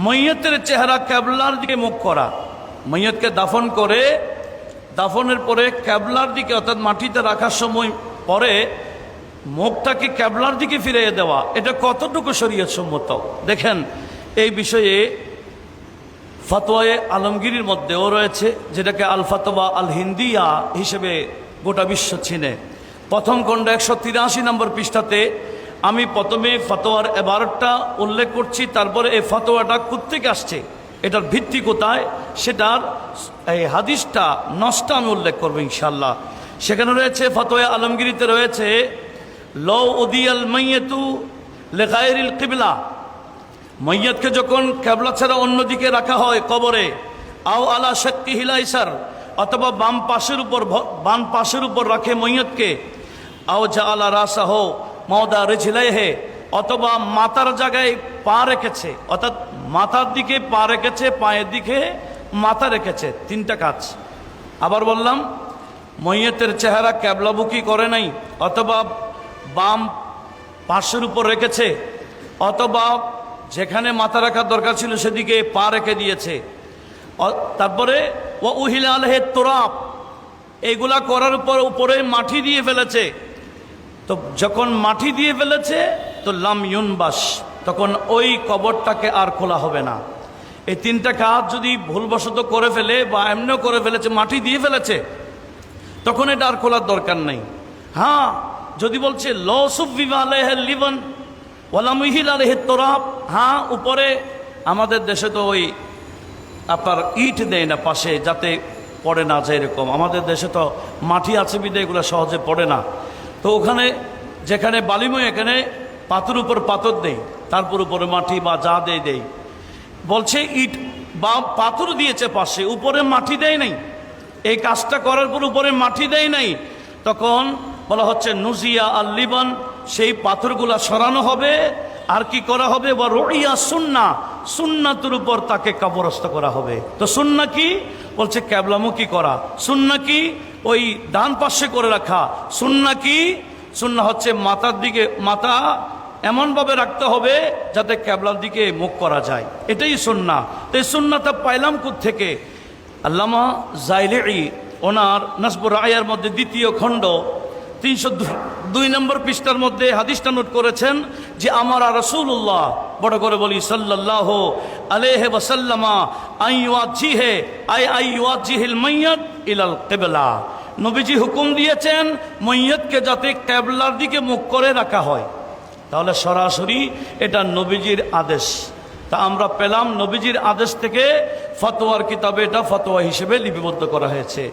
মৈয়তের চেহারা ক্যাবলার দিকে মুখ করা, মৈয়তকে দাফন করে দাফনের পরে ক্যাবলার দিকে অর্থাৎ মাটিতে রাখার সময় পরে মুখটাকে ক্যাবলার দিকে ফিরিয়ে দেওয়া, এটা কতটুকু শরীয়ত সম্মত? দেখেন, এই বিষয়ে ফতোয়ায়ে আলমগীরের মধ্যেও রয়েছে, যেটাকে আল ফাতওয়া আল হিন্দিয়া হিসেবে গোটা বিশ্ব চিনে। প্রথম খণ্ড 183 নম্বর পৃষ্ঠাতে আমি প্রথমে ফতোয়ার এবারটা উল্লেখ করছি, তারপরে এই ফতোয়াটা কোত্থেকে আসছে, এটার ভিত্তি কোথায়, সেটার এই হাদিসটা নষ্ট আমি উল্লেখ করবো ইনশাল্লাহ। সেখানে রয়েছে ফতোয়া আলমগীরিতে রয়েছে, লও উদিয়াল মাইয়াতু লিগাইরিল কিবলা, মাইয়াতকে যখন কিবলা ছাড়া অন্যদিকে রাখা হয় কবরে, আও আলা শাক্কিহিল আইসার, অথবা বাম পাশের উপর রাখে মাইয়াতকে, আও জাআলা রাসাহু মাওদা রিজলাইহি, অথবা মাথার জায়গায় পা রেখেছে, অর্থাৎ মাথার দিকে পা রেখেছে, পায়ের দিকে মাথা রেখেছে, তিনটা কাজ। আবার বললাম, মৈয়তের চেহারা ক্যাবলামুখী করে নাই, অথবা বাম পাশের উপর রেখেছে, অথবা যেখানে মাথা রাখার দরকার ছিল সেদিকে পা রেখে দিয়েছে। তারপরে ও উহিলা আলহে তোরাব, এইগুলা করার উপরে মাটি দিয়ে ফেলেছে। তো যখন মাটি দিয়ে ফেলেছে তো লাম ইউনবাস, তখন ওই কবরটাকে আর খোলা হবে না। এই তিনটা কাজ যদি ভুলবশত করে ফেলে বা এমনিও করে ফেলেছে, মাটি দিয়ে ফেলেছে, তখন এটা আর খোলার দরকার নেই। হ্যাঁ, যদি বলছে লিবন ওয়ালামহিল আলহে তোরাব, হ্যাঁ উপরে আমাদের দেশে তো ওই আপনার ইট দেয় না পাশে, যাতে পড়ে না যায়, এরকম আমাদের দেশে তো মাটি আছে বিদে এগুলো সহজে পড়ে না। তো ওখানে যেখানে বালিময়, এখানে পাথর উপর পাথর দেই, তারপর উপরে মাটি বা যা দেই। বলছে ইট বা পাথর দিয়েছে পাশে, উপরে মাটি দেয় নাই। এই কাজটা করার পর উপরে মাটি দেয় নাই, তখন বলা হচ্ছে নুজিয়া আল লিবান, সেই পাথরগুলা সরানো হবে। আর কি করা হবে? বা রুইয়া সুন্না, সুন্নাতের উপর তাকে কবরস্থ করা হবে। তো সুন্না কি? বলছে ক্যাবলামুখী করা। সুন্না কি? ওই ডান পাশে করে রাখা। সুন্না কি? সুন্না হচ্ছে মাথার দিকে, মাথা এমনভাবে রাখতে হবে যাতে ক্যাবলার দিকে মুখ করা যায়, এটাই সুন্না। তো এই সুন্নাটা পাইলাম কোত্থেকে? আল্লামা জাইলিঈ ওনার নাসবুর রায়ার মধ্যে দ্বিতীয় খণ্ড 302 নম্বর পৃষ্ঠার মধ্যে হাদিসটা নোট করেছেন যে আমার রাসূলুল্লাহ, বড় করে বলি সাল্লাল্লাহু আলাইহি ওয়াসাল্লামা, আইওয়াজিহিল মাইয়াত ইলাল কিবলা, নবীজি হুকুম দিয়েছেন মাইয়াতকে যাতে কিবলার দিকে মুখ করে রাখা হয়। তাহলে সরাসরি এটা নবীজির আদেশ। তা আমরা পেলাম নবীজির আদেশ থেকে, ফতোয়ার কিতাবে এটা ফতোয়া হিসেবে লিপিবদ্ধ করা হয়েছে।